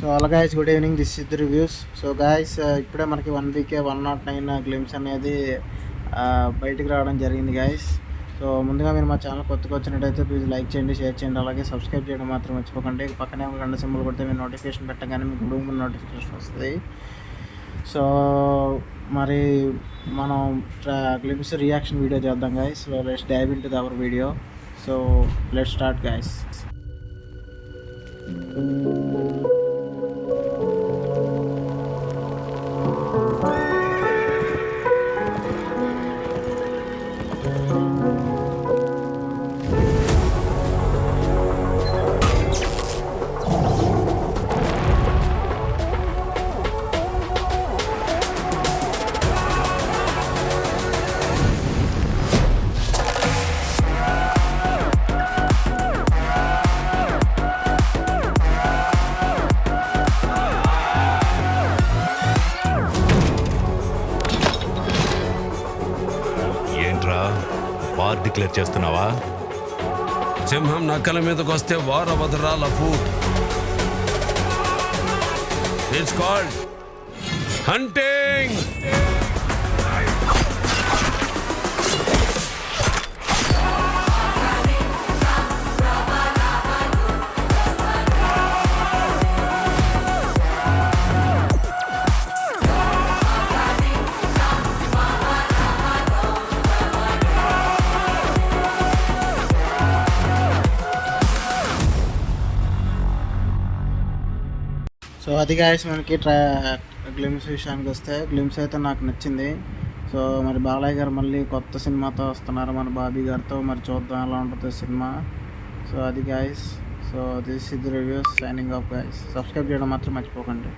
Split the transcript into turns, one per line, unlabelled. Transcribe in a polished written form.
So అలా guys, good evening, this is the reviews. So guys, ఇప్పుడే మనకి 1 వీకే 109 glimpse అనేది బయటికి రావడం జరిగింది గైస్. సో ముందుగా మీరు మా ఛానల్ కొత్తగా వచ్చినట్టయితే ప్లీజ్ లైక్ చేయండి, షేర్ చేయండి, అలాగే సబ్స్క్రైబ్ చేయడం మాత్రం మర్చిపోకండి. పక్కనే ఒక గంట సింబల్ కొడితే మీరు నోటిఫికేషన్ పెట్టగానే మీకు గ్రూప్ నోటిఫికేషన్ వస్తుంది. సో మరి మనం గ్లిమ్స్ రియాక్షన్ వీడియో చేద్దాం guys. So let's dive in to our video. So let's start guys.
War declare చేస్తున్నావా?
సింహం నక్కల మీదకి వస్తే వార్ అవ్వదురా లఫూ. It's called hunting.
సో అది గాయస్, మనకి గ్లిమ్స్ విషయానికి వస్తే గ్లిమ్స్ అయితే నాకు నచ్చింది. సో మరి బాలయ్య గారు మళ్ళీ కొత్త సినిమాతో వస్తున్నారు మన బాబీ గారితో. మరి చూద్దాం ఎలా ఉంటుంది సినిమా. సో అది guys. So this is the reviews, signing off guys. Subscribe చేయడం మాత్రం మర్చిపోకండి.